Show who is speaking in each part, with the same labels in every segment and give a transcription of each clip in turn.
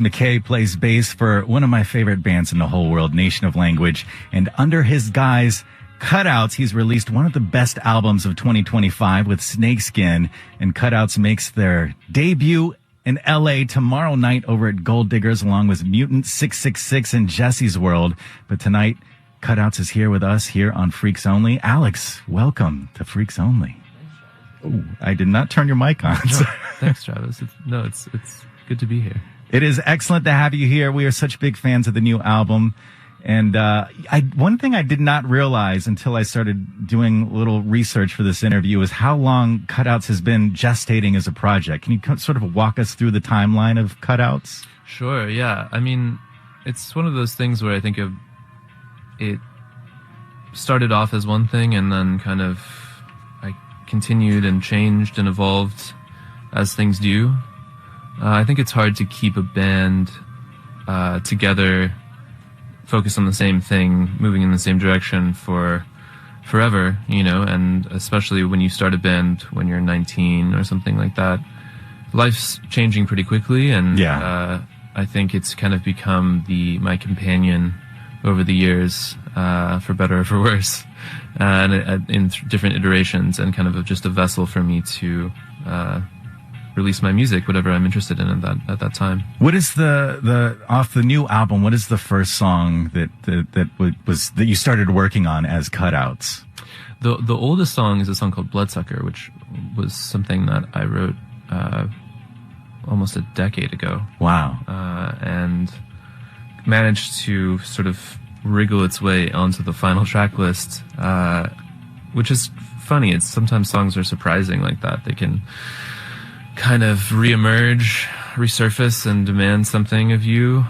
Speaker 1: MacKay plays bass for one of my favorite bands in the whole world, Nation of Language. And under his guise, Cutouts, he's released one of the best albums of 2025 with Snakeskin. And Cutouts makes their debut in LA tomorrow night over at Gold Diggers, along with Mutant 666 and Jesse's World. But tonight, Cutouts is here with us here on Freaks Only. Alex, welcome to Freaks Only. Oh, I did not turn your mic on.
Speaker 2: No, thanks, Travis. It's good to be here.
Speaker 1: It is excellent to have you here. We are such big fans of the new album. And one thing I did not realize until I started doing a little research for this interview is how long Cutouts has been gestating as a project. Can you sort of walk us through the timeline of Cutouts?
Speaker 2: Sure, yeah. I mean, it's one of those things where I think it started off as one thing and then kind of I continued and changed and evolved as things do. I think it's hard to keep a band together, focus on the same thing, moving in the same direction for forever, you know, and especially when you start a band when you're 19 or something like that. Life's changing pretty quickly, and I think it's kind of become my companion over the years, for better or for worse, and in different iterations, and kind of just a vessel for me to release my music, whatever I'm interested in at that time.
Speaker 1: What is the off the new album? What is the first song that you started working on as Cutouts?
Speaker 2: The oldest song is a song called Bloodsucker, which was something that I wrote almost a decade ago.
Speaker 1: Wow.
Speaker 2: And managed to sort of wriggle its way onto the final track list, which is funny. It's sometimes songs are surprising like that. They can kind of reemerge, resurface, and demand something of you.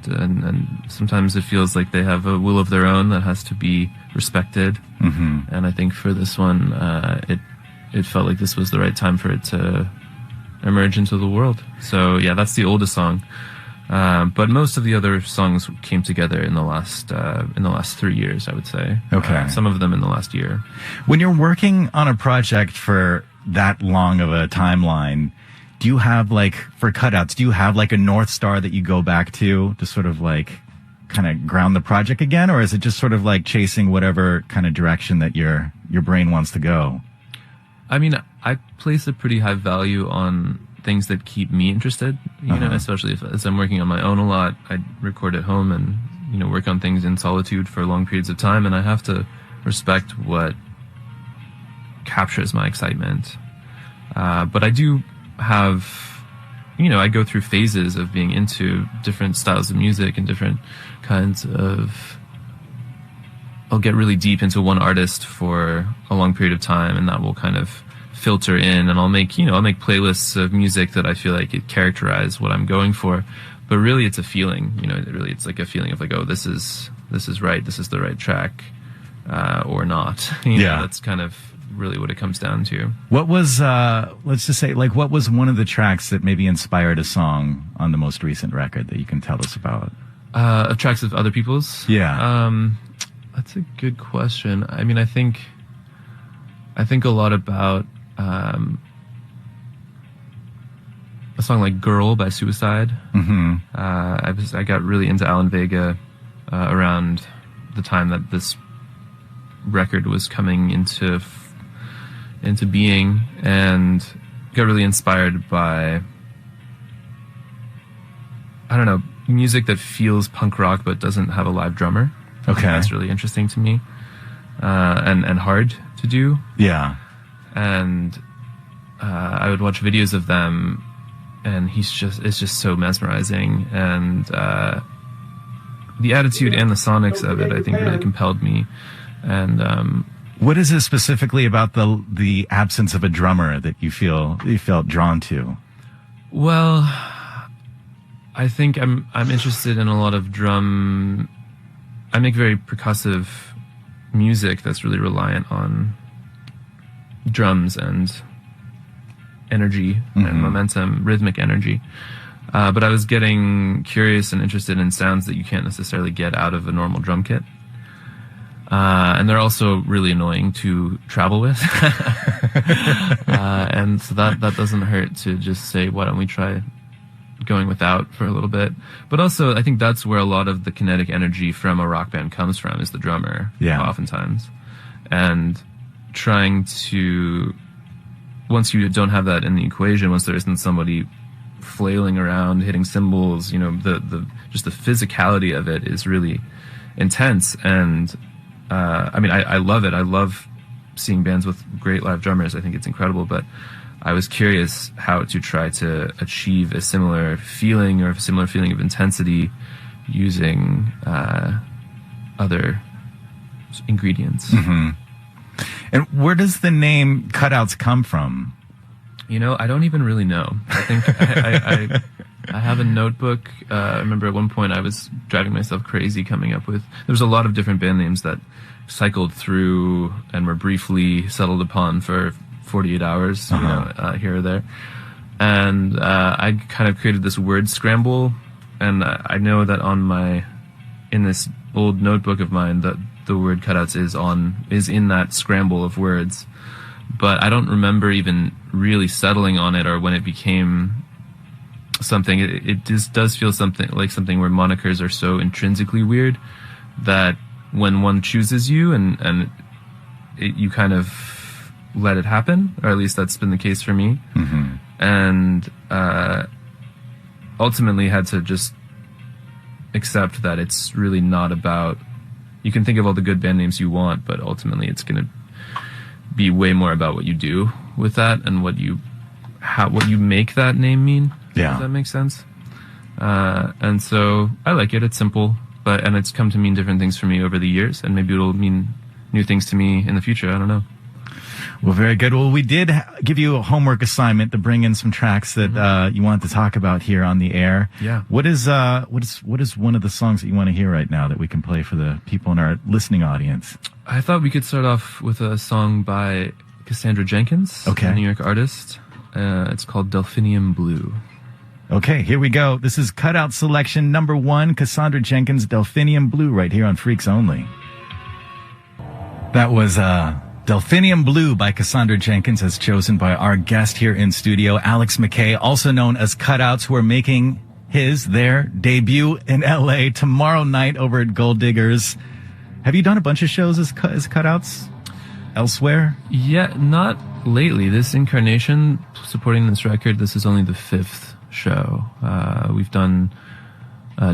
Speaker 2: And sometimes it feels like they have a will of their own that has to be respected. Mm-hmm. And I think for this one, it felt like this was the right time for it to emerge into the world. So yeah, that's the oldest song. But most of the other songs came together in the last 3 years, I would say.
Speaker 1: Okay.
Speaker 2: Some of them in the last year.
Speaker 1: When you're working on a project for that long of a timeline, do you have for Cutouts, do you have a North Star that you go back to sort of kind of ground the project again? Or is it just sort of chasing whatever kind of direction that your brain wants to go? I
Speaker 2: mean, I place a pretty high value on things that keep me interested, you know, especially as I'm working on my own a lot. I record at home and, you know, work on things in solitude for long periods of time, and I have to respect what captures my excitement. But I do have, you know, I go through phases of being into different styles of music and different kinds of, I'll get really deep into one artist for a long period of time, and that will kind of filter in, and I'll make playlists of music that I feel like it characterize what I'm going for. But really it's a feeling, you know, it's like a feeling of oh, this is right, this is the right track, or not. You know, that's kind of really what it comes down to. What was,
Speaker 1: let's just say, what was one of the tracks that maybe inspired a song on the most recent record that you can tell us about?
Speaker 2: Of tracks of other people's?
Speaker 1: Yeah.
Speaker 2: That's a good question. I mean, I think a lot about a song like Girl by Suicide. Mm-hmm. I got really into Alan Vega around the time that this record was coming into being, and got really inspired by, I don't know, music that feels punk rock but doesn't have a live drummer.
Speaker 1: Okay.
Speaker 2: That's really interesting to me, and hard to do.
Speaker 1: Yeah.
Speaker 2: And I would watch videos of them, and it's just so mesmerizing, and the attitude and the sonics of it, I think, really compelled me. And
Speaker 1: what is it specifically about the absence of a drummer that you felt drawn to?
Speaker 2: Well, I think I'm interested in a lot of drum. I make very percussive music that's really reliant on drums and energy and momentum, rhythmic energy. But I was getting curious and interested in sounds that you can't necessarily get out of a normal drum kit. And they're also really annoying to travel with. And so that doesn't hurt to just say, why don't we try going without for a little bit. But also, I think that's where a lot of the kinetic energy from a rock band comes from, is the drummer, oftentimes. And trying to, once you don't have that in the equation, once there isn't somebody flailing around, hitting cymbals, you know, just the physicality of it is really intense. And, I mean, I love it. I love seeing bands with great live drummers. I think it's incredible, but I was curious how to try to achieve a similar feeling, or a similar feeling of intensity, using other ingredients.
Speaker 1: Mm-hmm. And where does the name Cutouts come from?
Speaker 2: You know, I don't even really know. I think I have a notebook. I remember at one point I was driving myself crazy coming up with, there was a lot of different band names that cycled through and were briefly settled upon for 48 hours, you know, here or there. And I kind of created this word scramble, and I know that in this old notebook of mine, that the word Cutouts is in that scramble of words. But I don't remember even really settling on it, or when it became something. It just does feel something where monikers are so intrinsically weird that when one chooses you and you kind of let it happen, or at least that's been the case for me. Mm-hmm. And ultimately had to just accept that it's really not about, you can think of all the good band names you want, but ultimately it's going to be way more about what you do with that and what you make that name mean.
Speaker 1: Yeah.
Speaker 2: Does that make sense? And so I like it. It's simple, and it's come to mean different things for me over the years, and maybe it'll mean new things to me in the future. I don't know.
Speaker 1: Well, very good. Well, we did give you a homework assignment to bring in some tracks that you wanted to talk about here on the air.
Speaker 2: Yeah.
Speaker 1: What is one of the songs that you want to hear right now that we can play for the people in our listening audience?
Speaker 2: I thought we could start off with a song by Cassandra Jenkins, a New York artist. It's called Delphinium Blue.
Speaker 1: Okay, here we go. This is Cutout Selection number 1, Cassandra Jenkins, Delphinium Blue, right here on Freaks Only. That was Delphinium Blue by Cassandra Jenkins, as chosen by our guest here in studio, Alex MacKay, also known as Cutouts, who are making their debut in LA tomorrow night over at Gold Diggers. Have you done a bunch of shows as Cutouts elsewhere?
Speaker 2: Yeah, not lately. This incarnation, supporting this record, this is only the 5th show. We've done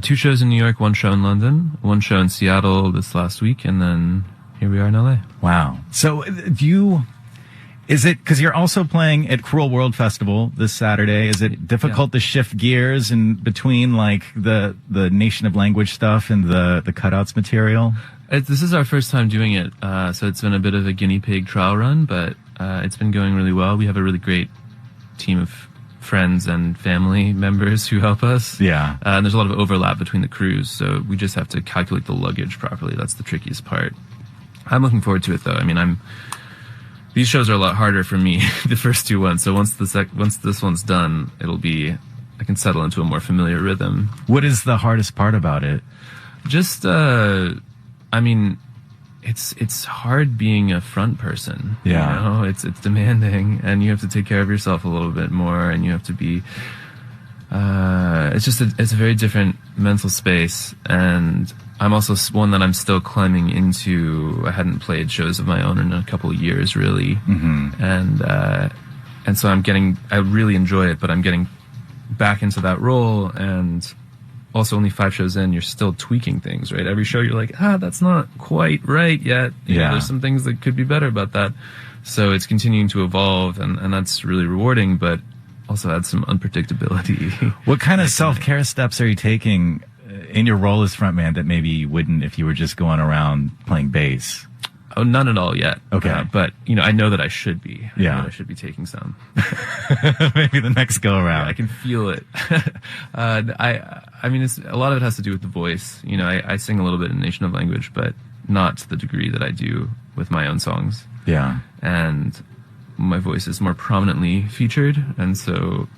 Speaker 2: 2 shows in New York, 1 show in London, 1 show in Seattle this last week, and then here we are in LA.
Speaker 1: Wow. So is it, because you're also playing at Cruel World Festival this Saturday, is it difficult to shift gears in between like the Nation of Language stuff and the Cutouts material?
Speaker 2: This is our first time doing it, so it's been a bit of a guinea pig trial run, but it's been going really well. We have a really great team of friends and family members who help us.
Speaker 1: Yeah.
Speaker 2: And there's a lot of overlap between the crews, so we just have to calculate the luggage properly. That's the trickiest part. I'm looking forward to it, though. I mean, these shows are a lot harder for me, the first 2 ones. So once this one's done, I can settle into a more familiar rhythm.
Speaker 1: What is the hardest part about it?
Speaker 2: Just, I mean, it's hard being a front person.
Speaker 1: Yeah.
Speaker 2: You know? It's demanding, and you have to take care of yourself a little bit more, and you have to be, it's a very different mental space, and I'm also one that I'm still climbing into. I hadn't played shows of my own in a couple of years, really. Mm-hmm. And so I really enjoy it, but I'm getting back into that role, and also only 5 shows in, you're still tweaking things, right? Every show you're like, that's not quite right yet. You know, there's some things that could be better about that. So it's continuing to evolve, and that's really rewarding, but also adds some unpredictability.
Speaker 1: What kind of self-care steps are you taking in your role as frontman that maybe you wouldn't if you were just going around playing bass?
Speaker 2: Oh, none at all yet.
Speaker 1: Okay.
Speaker 2: But, I know that I should be.
Speaker 1: I
Speaker 2: know that I should be taking some.
Speaker 1: Maybe the next go around.
Speaker 2: Yeah, I can feel it. I mean, a lot of it has to do with the voice. I sing a little bit in Nation of Language, but not to the degree that I do with my own songs.
Speaker 1: Yeah.
Speaker 2: And my voice is more prominently featured. And so,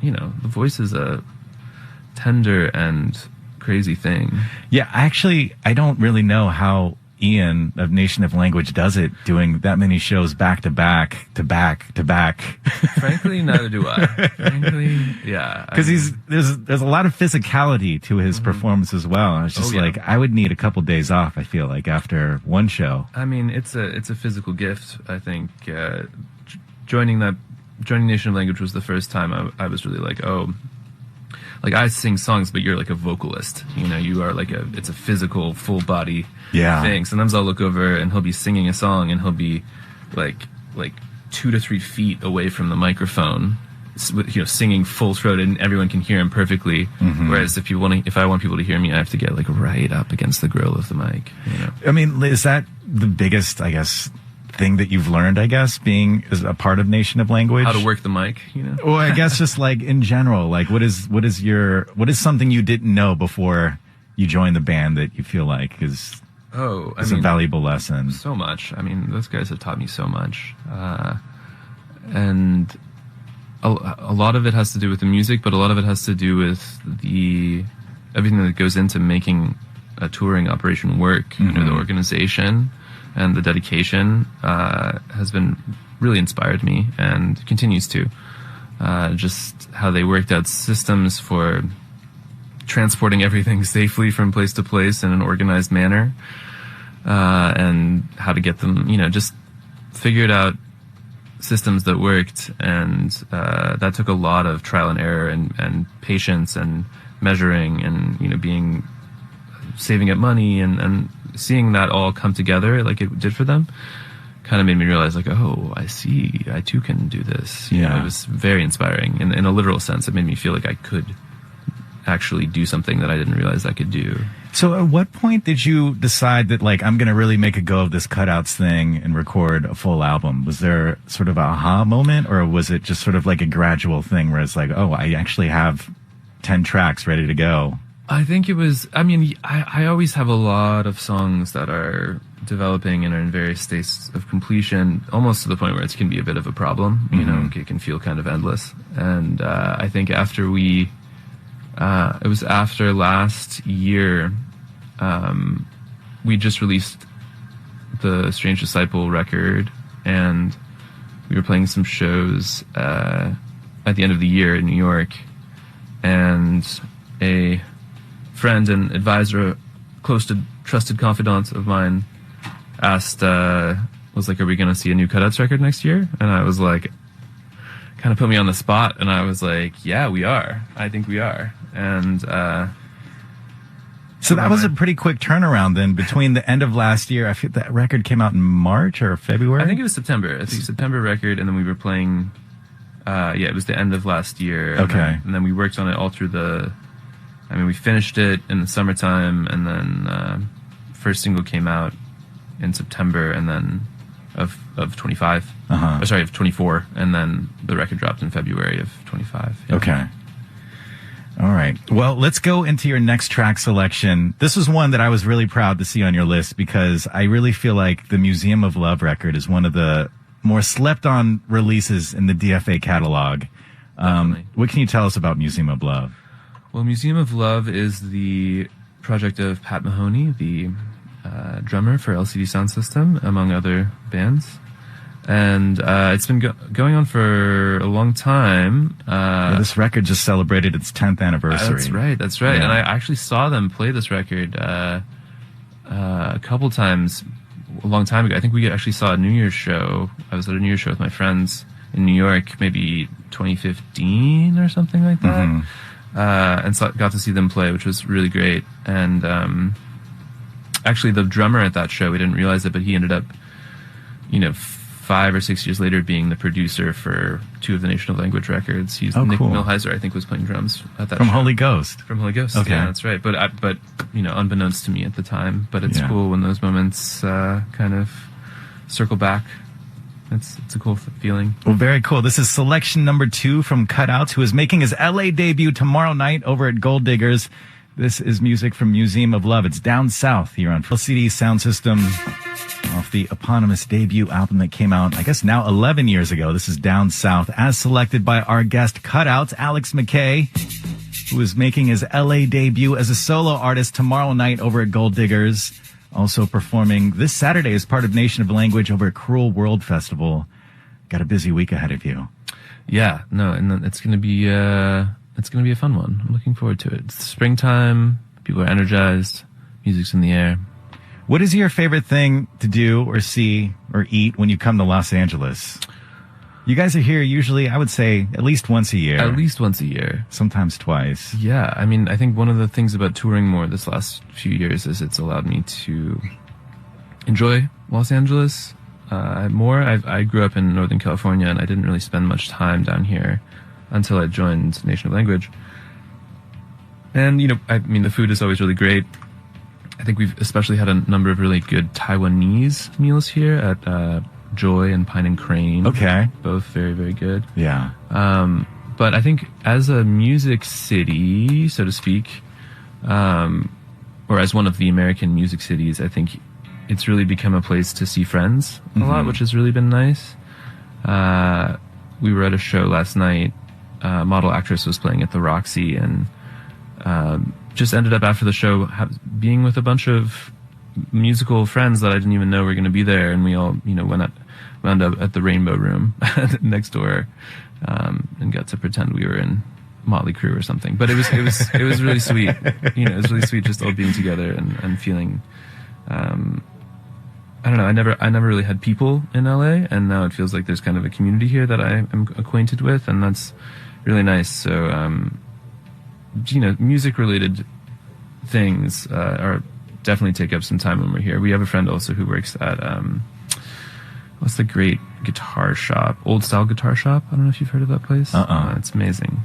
Speaker 2: the voice is a tender and crazy thing.
Speaker 1: Yeah, actually, I don't really know how Ian of Nation of Language does it, doing that many shows back to back to back to back.
Speaker 2: Frankly, neither do I. Frankly, yeah.
Speaker 1: Because there's a lot of physicality to his performance as well. And it's just like, I would need a couple days off, I feel like, after one show.
Speaker 2: I mean, it's a physical gift, I think. Joining Nation of Language was the first time I was really like, oh, like I sing songs, but you're like a vocalist. You know, you are like it's a physical, full body thing. Sometimes I'll look over and he'll be singing a song and he'll be like 2 to 3 feet away from the microphone, singing full throated, and everyone can hear him perfectly. Whereas if I want people to hear me, I have to get like right up against the grill of the mic. You know?
Speaker 1: I mean, is that the biggest, I guess, thing that you've learned, I guess, being as a part of Nation of Language?
Speaker 2: How to work the mic, you know?
Speaker 1: Well, I guess just like in general, like what is something you didn't know before you joined the band that you feel like is a valuable lesson?
Speaker 2: So much. I mean, those guys have taught me so much. And a lot of it has to do with the music, but a lot of it has to do with everything that goes into making a touring operation work. You know, the organization and the dedication has been really inspired me and continues to. Just how they worked out systems for transporting everything safely from place to place in an organized manner, and how to get them, just figured out systems that worked, and that took a lot of trial and error and patience and measuring and saving up money and seeing that all come together like it did for them kind of made me realize, like, oh, I see, I too can do this. You know, it was very inspiring in a literal sense. It made me feel like I could actually do something that I didn't realize I could do.
Speaker 1: So at what point did you decide that, like, I'm going to really make a go of this Cutouts thing and record a full album? Was there sort of a aha moment, or was it just sort of like a gradual thing where it's like, oh, I actually have 10 tracks ready to go?
Speaker 2: I think it was, I always have a lot of songs that are developing and are in various states of completion, almost to the point where it can be a bit of a problem. You know, it can feel kind of endless. And I think after it was after last year, we just released the Strange Disciple record, and we were playing some shows at the end of the year in New York, and a friend and advisor, close to trusted confidant of mine, was like, are we going to see a new Cutouts record next year? And I was like, kind of put me on the spot, and I was like, yeah, we are. I think we are. And
Speaker 1: so that was a pretty quick turnaround then between the end of last year. I feel that record came out in March or February.
Speaker 2: I think it was September. I think September record, and then we were playing. It was the end of last year.
Speaker 1: Okay.
Speaker 2: And then we worked on it all through we finished it in the summertime, and then first single came out in September, and then of 25. Of 24, and then the record dropped in February of 25. Yeah.
Speaker 1: Okay. All right. Well, let's go into your next track selection. This was one that I was really proud to see on your list, because I really feel like the Museum of Love record is one of the more slept on releases in the DFA catalog. What can you tell us about Museum of Love?
Speaker 2: Well, Museum of Love is the project of Pat Mahoney, the drummer for LCD Sound System, among other bands. And it's been going on for a long time.
Speaker 1: This record just celebrated its 10th anniversary.
Speaker 2: That's right.
Speaker 1: Yeah.
Speaker 2: And I actually saw them play this record a couple times a long time ago. I think we actually saw a New Year's show. I was at a New Year's show with my friends in New York, maybe 2015 or something like that. And got to see them play, which was really great. And actually, the drummer at that show, we didn't realize it, but he ended up, 5 or 6 years later, being the producer for 2 of the Nation of Language records. Nick
Speaker 1: cool.
Speaker 2: Milheiser, I think, was playing drums at that
Speaker 1: From
Speaker 2: show.
Speaker 1: Holy Ghost.
Speaker 2: From Holy Ghost.
Speaker 1: Okay.
Speaker 2: Yeah, that's right. But unbeknownst to me at the time. But it's cool when those moments kind of circle back. It's a cool feeling.
Speaker 1: Well, very cool. This is selection number 2 from Cutouts, who is making his LA debut tomorrow night over at Gold Diggers. This is music from Museum of Love. It's Down South here on LCD Sound System, off the eponymous debut album that came out, I guess now 11 years ago. This is Down South, as selected by our guest Cutouts, Alex MacKay, who is making his LA debut as a solo artist tomorrow night over at Gold Diggers. Also performing this Saturday as part of Nation of Language over at Cruel World Festival. Got a busy week ahead of you.
Speaker 2: Yeah, no, and it's gonna be a fun one. I'm looking forward to it. It's springtime. People are energized. Music's in the air.
Speaker 1: What is your favorite thing to do or see or eat when you come to Los Angeles? You guys are here usually, I would say, at least once a year.
Speaker 2: At least once a year.
Speaker 1: Sometimes twice.
Speaker 2: Yeah, I mean, I think one of the things about touring more this last few years is it's allowed me to enjoy Los Angeles more. I grew up in Northern California, and I didn't really spend much time down here until I joined Nation of Language. And, I mean, the food is always really great. I think we've especially had a number of really good Taiwanese meals here at Joy and Pine and Crane.
Speaker 1: Okay.
Speaker 2: Both very, very good.
Speaker 1: Yeah.
Speaker 2: But I think as a music city, so to speak, or as one of the American music cities, I think it's really become a place to see friends a lot, which has really been nice. We were at a show last night. Model Actress was playing at the Roxy, and just ended up after the show being with a bunch of musical friends that I didn't even know were going to be there, and we all, wound up at the Rainbow Room next door, and got to pretend we were in Motley Crue or something. But it was really sweet. It was really sweet just all being together and feeling. I don't know. I never really had people in LA, and now it feels like there's kind of a community here that I am acquainted with, and that's really nice. So, music related things are definitely take up some time when we're here. We have a friend also who works at what's the great guitar shop, Old Style Guitar Shop. I don't know if you've heard of that place. It's amazing.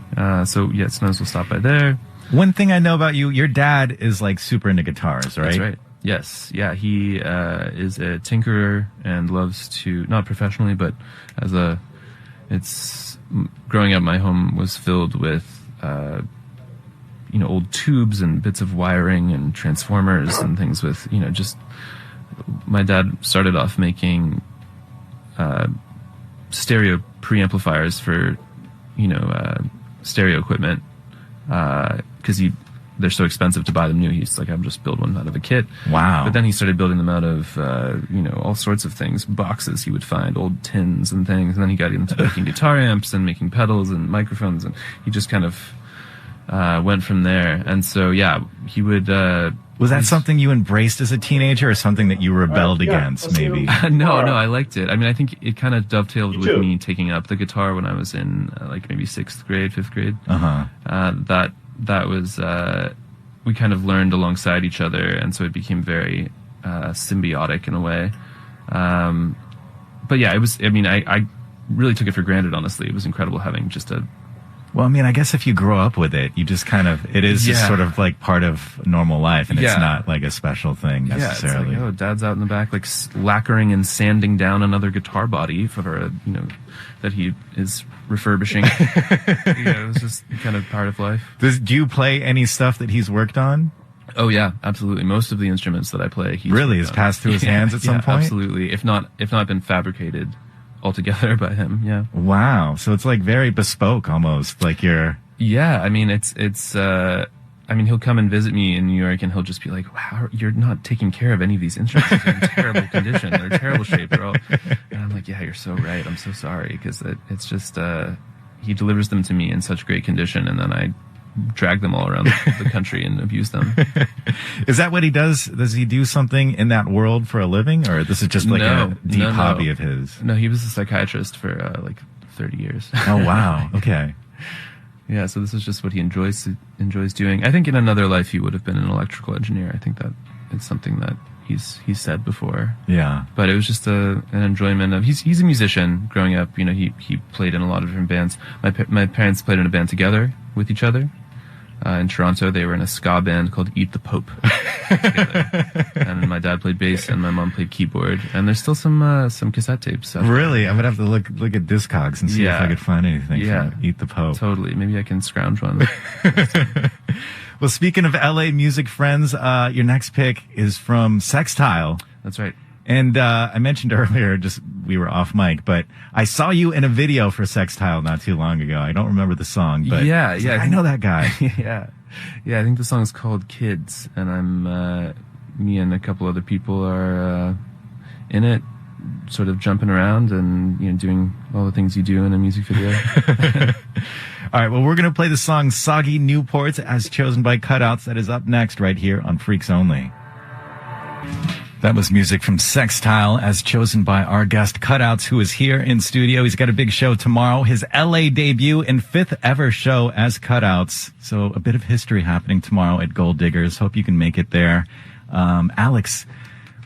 Speaker 2: So yeah, sometimes we'll stop by there.
Speaker 1: One thing I know about you, your dad is like super into guitars, right?
Speaker 2: That's right. Yes. Yeah. He is a tinkerer and loves to, not professionally, but growing up, my home was filled with old tubes and bits of wiring and transformers and things with, just, my dad started off making stereo preamplifiers for, stereo equipment, because they're so expensive to buy them new. He's like, I'll just build one out of a kit.
Speaker 1: Wow.
Speaker 2: But then he started building them out of, all sorts of things, boxes he would find, old tins and things. And then he got into making guitar amps and making pedals and microphones, and he just kind of went from there. And so, yeah, he would...
Speaker 1: was that something you embraced as a teenager, or something that you rebelled against, maybe?
Speaker 2: No, I liked it. I mean, I think it kind of dovetailed with me taking up the guitar when I was in, maybe 6th grade, 5th grade. That was, we kind of learned alongside each other, and so it became very symbiotic in a way. But yeah, it was, I really took it for granted, honestly. It was incredible having just a...
Speaker 1: Well, I guess if you grow up with it, you just it is just sort of like part of normal life, and it's not like a special thing necessarily.
Speaker 2: Yeah, it's like, Dad's out in the back, like lacquering and sanding down another guitar body for that he is refurbishing. It was just kind of part of life.
Speaker 1: Do you play any stuff that he's worked on?
Speaker 2: Oh yeah, absolutely. Most of the instruments that I play, he's
Speaker 1: really has passed through his hands at some point.
Speaker 2: Absolutely. If not been fabricated altogether by him. Yeah.
Speaker 1: Wow. So it's like very bespoke almost, like you're...
Speaker 2: Yeah. I mean, it's he'll come and visit me in New York, and he'll just be like, wow, you're not taking care of any of these instruments. They're in terrible condition. They're in terrible shape. And I'm like, yeah, you're so right. I'm so sorry. Because it's just, he delivers them to me in such great condition, and then I drag them all around the country and abuse them.
Speaker 1: Is that what he does? Does he do something in that world for a living, or this is just like a deep hobby of his?
Speaker 2: No, he was a psychiatrist for 30 years.
Speaker 1: Oh wow. Okay.
Speaker 2: Yeah, so this is just what he enjoys doing. I think in another life he would have been an electrical engineer. I think that it's something that he's said before.
Speaker 1: Yeah.
Speaker 2: But it was just an enjoyment of... He's a musician growing up. He played in a lot of different bands. My parents played in a band together with each other. In Toronto, they were in a ska band called Eat the Pope together. And my dad played bass, and my mom played keyboard. And there's still some cassette tapes.
Speaker 1: Really? I'm gonna have to look at Discogs and see if I could find anything from Eat the Pope.
Speaker 2: Totally. Maybe I can scrounge one.
Speaker 1: Well, speaking of LA music friends, your next pick is from Sextile.
Speaker 2: That's right.
Speaker 1: And I mentioned earlier, we were off mic, but I saw you in a video for Sextile not too long ago. I don't remember the song, but I know that guy.
Speaker 2: Yeah. I think the song is called Kids, and I'm me and a couple other people are in it, sort of jumping around and doing all the things you do in a music video.
Speaker 1: All right, well, we're going to play the song Soggy Newports as chosen by Cutouts. That is up next right here on Freaks Only. That was music from Sextile as chosen by our guest Cutouts, who is here in studio. He's got a big show tomorrow, his LA debut and 5th ever show as Cutouts. So a bit of history happening tomorrow at Gold Diggers. Hope you can make it there. Alex,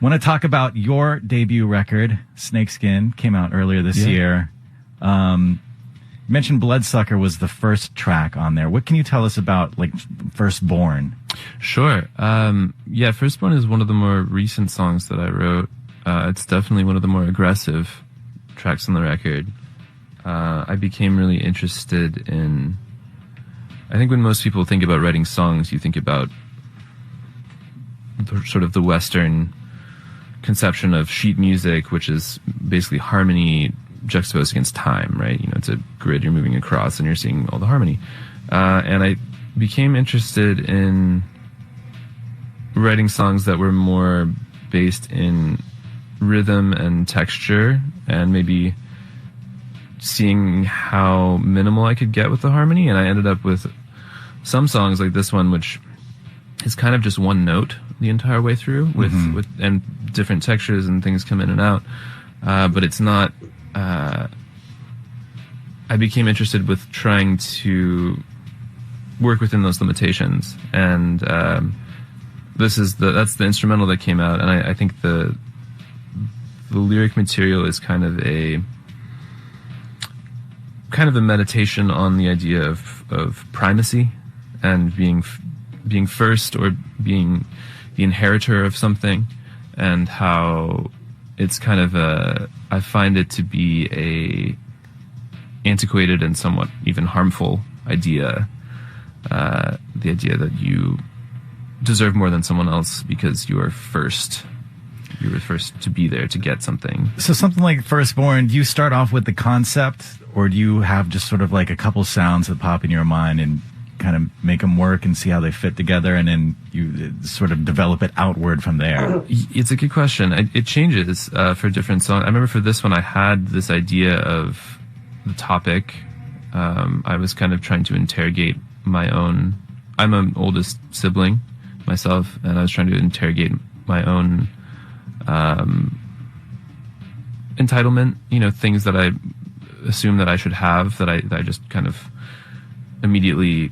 Speaker 1: want to talk about your debut record, Snakeskin, came out earlier this year. You mentioned Bloodsucker was the first track on there. What can you tell us about, like, Firstborn?
Speaker 2: Sure. Firstborn is one of the more recent songs that I wrote. It's definitely one of the more aggressive tracks on the record. I became really interested in... I think when most people think about writing songs, you think about sort of the Western conception of sheet music, which is basically harmony juxtaposed against time, right? It's a grid you're moving across and you're seeing all the harmony. And I became interested in writing songs that were more based in rhythm and texture, and maybe seeing how minimal I could get with the harmony. And I ended up with some songs like this one, which is kind of just one note the entire way through, with and different textures and things come in and out. But it's not. I became interested with trying to work within those limitations, and that's the instrumental that came out. And I think the lyric material is kind of a meditation on the idea of primacy and being first, or being the inheritor of something, and how it's kind of I find it to be a antiquated and somewhat even harmful idea. The idea that you deserve more than someone else because you were first to be there to get something. So something like Firstborn, do you start off with the concept, or do you have just sort of like a couple sounds that pop in your mind and kind of make them work and see how they fit together, and then you sort of develop it outward from there? It's a good question. It changes for different songs. I remember for this one I had this idea of the topic. I was kind of trying to interrogate my own... I'm an oldest sibling myself, and I was trying to interrogate my own entitlement, things that I assume that I should have, that I just kind of immediately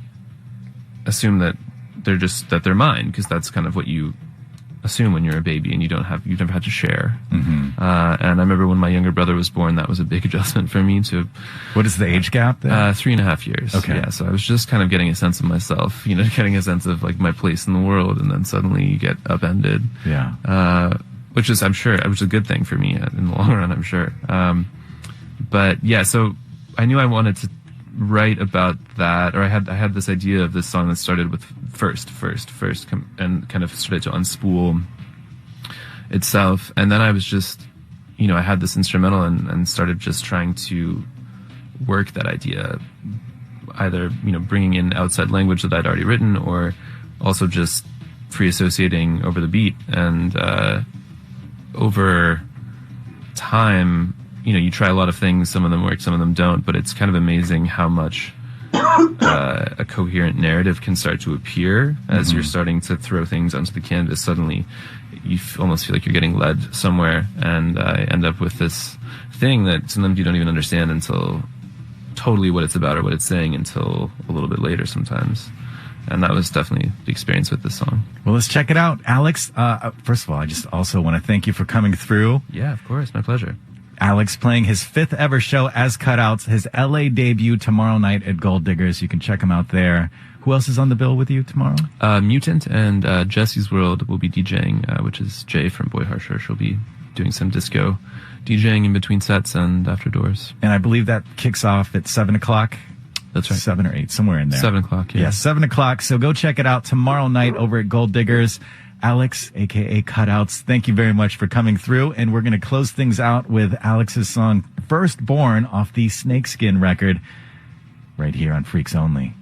Speaker 2: assume that they're mine, because that's kind of what you assume when you're a baby and you've never had to share. And I remember when my younger brother was born, that was a big adjustment for me to...
Speaker 1: What is the age gap there?
Speaker 2: 3.5 years. Okay. Yeah, so I was just kind of getting a sense of myself, getting a sense of like my place in the world, and then suddenly you get upended. Yeah. Which is, I'm sure, it was a good thing for me in the long run, I'm sure. But yeah, so I knew I wanted to write about that, or I had this idea of this song that started with first, and kind of started to unspool itself. And then I was just, I had this instrumental and started just trying to work that idea, either, bringing in outside language that I'd already written, or also just free associating over the beat. And over time, you try a lot of things, some of them work, some of them don't, but it's kind of amazing how much a coherent narrative can start to appear as you're starting to throw things onto the canvas. Suddenly, you almost feel like you're getting led somewhere, and I end up with this thing that sometimes you don't even understand until totally what it's about or what it's saying until a little bit later sometimes. And that was definitely the experience with this song. Well, let's check it out. Alex, first of all, I just also want to thank you for coming through. Yeah, of course. My pleasure. Alex playing his 5th ever show as Cutouts, his LA debut tomorrow night at Gold Diggers. You can check him out there. Who else is on the bill with you tomorrow? Mutant and Jesse's World will be DJing, which is Jay from Boy Harsher. She'll be doing some disco DJing in between sets and after doors. And I believe that kicks off at 7 o'clock. That's right. 7 or 8, somewhere in there. 7 o'clock, yeah. Yeah, 7 o'clock. So go check it out tomorrow night over at Gold Diggers. Alex, a.k.a. Cutouts, thank you very much for coming through. And we're going to close things out with Alex's song Firstborn off the Snakeskin record right here on Freaks Only.